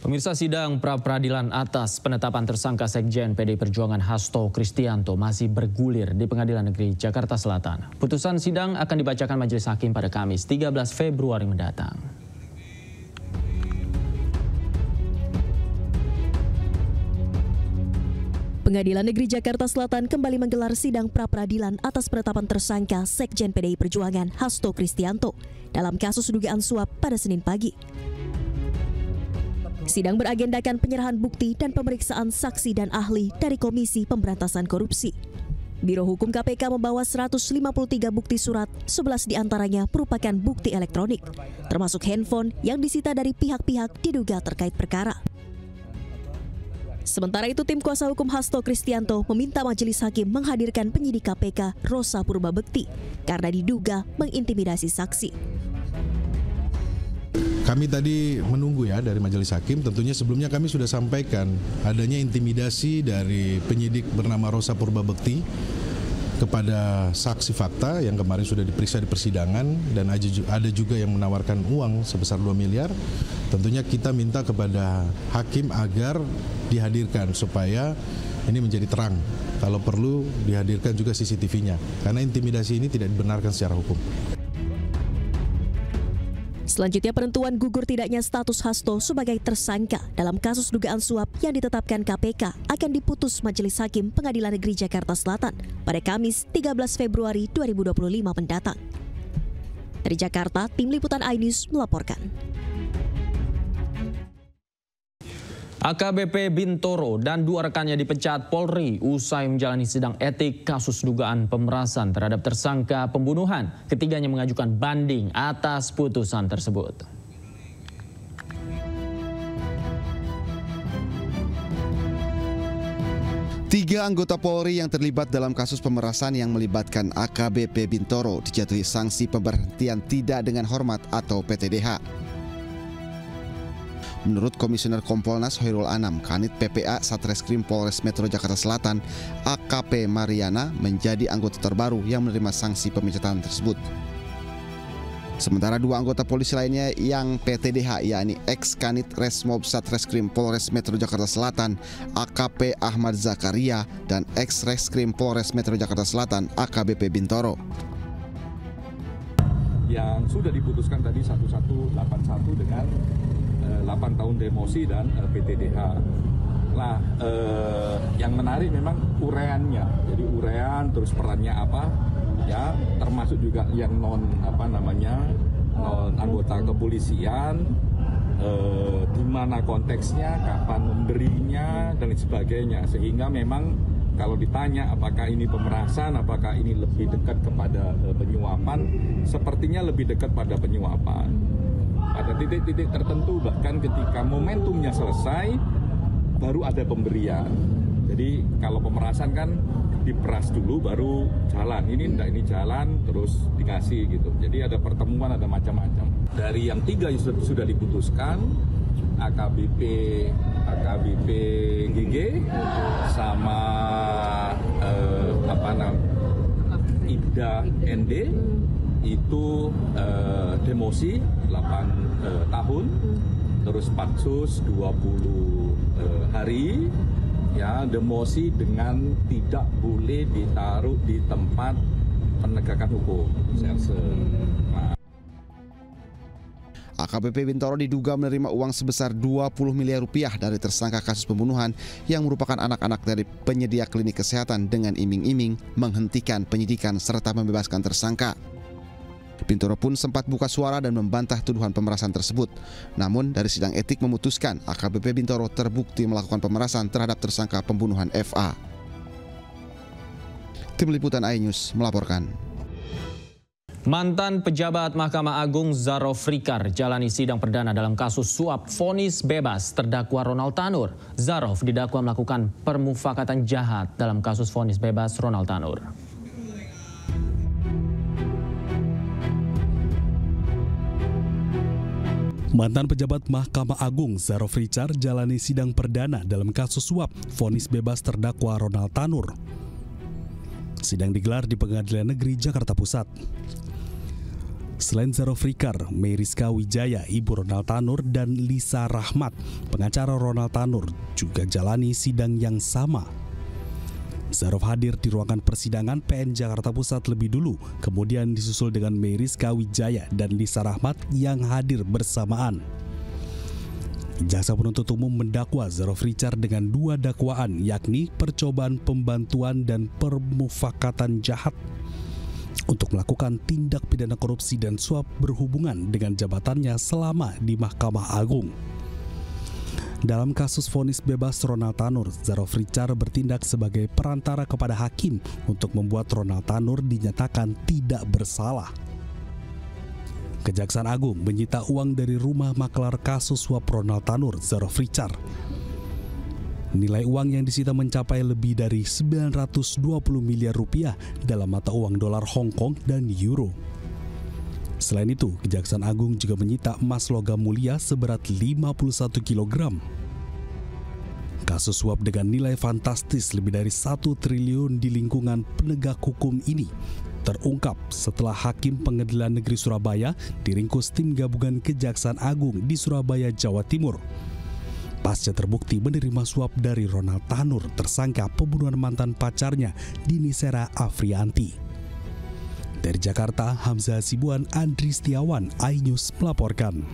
Pemirsa, sidang pra-peradilan atas penetapan tersangka Sekjen PDI Perjuangan Hasto Kristianto masih bergulir di Pengadilan Negeri Jakarta Selatan. Putusan sidang akan dibacakan Majelis Hakim pada Kamis 13 Februari mendatang. Pengadilan Negeri Jakarta Selatan kembali menggelar sidang pra-peradilan atas penetapan tersangka Sekjen PDI Perjuangan Hasto Kristianto dalam kasus dugaan suap pada Senin pagi. Sidang beragendakan penyerahan bukti dan pemeriksaan saksi dan ahli dari Komisi Pemberantasan Korupsi. Biro Hukum KPK membawa 153 bukti surat, 11 diantaranya merupakan bukti elektronik, termasuk handphone yang disita dari pihak-pihak diduga terkait perkara. Sementara itu, tim kuasa hukum Hasto Kristianto meminta Majelis Hakim menghadirkan penyidik KPK Rosa Purbabekti karena diduga mengintimidasi saksi. Kami tadi menunggu ya dari Majelis Hakim, tentunya sebelumnya kami sudah sampaikan adanya intimidasi dari penyidik bernama Rosa Purbabekti kepada saksi fakta yang kemarin sudah diperiksa di persidangan, dan ada juga yang menawarkan uang sebesar 2 miliar. Tentunya kita minta kepada hakim agar dihadirkan supaya ini menjadi terang. Kalau perlu dihadirkan juga CCTV-nya, karena intimidasi ini tidak dibenarkan secara hukum. Selanjutnya, penentuan gugur tidaknya status Hasto sebagai tersangka dalam kasus dugaan suap yang ditetapkan KPK akan diputus Majelis Hakim Pengadilan Negeri Jakarta Selatan pada Kamis 13 Februari 2025 mendatang. Dari Jakarta, Tim Liputan iNews melaporkan. AKBP Bintoro dan 2 rekannya dipecat Polri usai menjalani sidang etik kasus dugaan pemerasan terhadap tersangka pembunuhan. Ketiganya mengajukan banding atas putusan tersebut. Tiga anggota Polri yang terlibat dalam kasus pemerasan yang melibatkan AKBP Bintoro dijatuhi sanksi pemberhentian tidak dengan hormat atau PTDH. Menurut Komisioner Kompolnas Hoirul Anam, Kanit PPA Satreskrim Polres Metro Jakarta Selatan, AKP Mariana menjadi anggota terbaru yang menerima sanksi pemecatan tersebut. Sementara 2 anggota polisi lainnya yang PTDH, yakni ex-Kanit Resmob Satreskrim Polres Metro Jakarta Selatan, AKP Ahmad Zakaria, dan ex-Reskrim Polres Metro Jakarta Selatan, AKBP Bintoro. Yang sudah diputuskan tadi 1181 dengan 8 tahun demosi dan PTDH. Nah, yang menarik memang ureannya. Jadi urean terus perannya apa? Ya, termasuk juga yang non anggota kepolisian, di mana konteksnya, kapan memberinya dan sebagainya. Sehingga memang kalau ditanya apakah ini pemerasan, apakah ini lebih dekat kepada penyuapan, sepertinya lebih dekat pada penyuapan. Ada titik-titik tertentu, bahkan ketika momentumnya selesai baru ada pemberian. Jadi kalau pemerasan kan diperas dulu baru jalan, ini enggak, ini jalan terus dikasih gitu. Jadi ada pertemuan, ada macam-macam. Dari yang 3 sudah diputuskan, AKBP GG sama Ibda ND itu demosi 8 tahun, terus pansus 20 hari, ya, demosi dengan tidak boleh ditaruh di tempat penegakan hukum. AKBP Bintoro diduga menerima uang sebesar 20 miliar rupiah dari tersangka kasus pembunuhan yang merupakan anak-anak dari penyedia klinik kesehatan dengan iming-iming menghentikan penyidikan serta membebaskan tersangka. Bintoro pun sempat buka suara dan membantah tuduhan pemerasan tersebut. Namun dari sidang etik memutuskan AKBP Bintoro terbukti melakukan pemerasan terhadap tersangka pembunuhan FA. Tim Liputan iNews melaporkan. Mantan pejabat Mahkamah Agung Zarof Rikar jalani sidang perdana dalam kasus suap vonis bebas terdakwa Ronald Tanur. Zarof didakwa melakukan permufakatan jahat dalam kasus vonis bebas Ronald Tanur. Mantan pejabat Mahkamah Agung Zarof Rikar jalani sidang perdana dalam kasus suap vonis bebas terdakwa Ronald Tanur. Sidang digelar di Pengadilan Negeri Jakarta Pusat. Selain Zarofrikar, Meriska Wijaya, ibu Ronald Tanur, dan Lisa Rahmat, pengacara Ronald Tanur, juga jalani sidang yang sama. Zarof hadir di ruangan persidangan PN Jakarta Pusat lebih dulu, kemudian disusul dengan Meriska Wijaya dan Lisa Rahmat yang hadir bersamaan. Jaksa penuntut umum mendakwa Zarofrikar dengan 2 dakwaan, yakni percobaan pembantuan dan permufakatan jahat untuk melakukan tindak pidana korupsi dan suap berhubungan dengan jabatannya selama di Mahkamah Agung. Dalam kasus vonis bebas Ronald Tanur, Zarofrikar bertindak sebagai perantara kepada hakim untuk membuat Ronald Tanur dinyatakan tidak bersalah. Kejaksaan Agung menyita uang dari rumah maklar kasus suap Ronald Tanur, Zarofrikar. Nilai uang yang disita mencapai lebih dari 920 miliar rupiah dalam mata uang dolar Hong Kong dan euro. Selain itu, Kejaksaan Agung juga menyita emas logam mulia seberat 51 kg. Kasus suap dengan nilai fantastis lebih dari 1 triliun di lingkungan penegak hukum ini terungkap setelah Hakim Pengadilan Negeri Surabaya diringkus tim gabungan Kejaksaan Agung di Surabaya, Jawa Timur. Pasca terbukti menerima suap dari Ronald Tanur, tersangka pembunuhan mantan pacarnya Dini Sera Afrianti. Dari Jakarta, Hamzah Sibuan, Andri Setiawan, iNews melaporkan.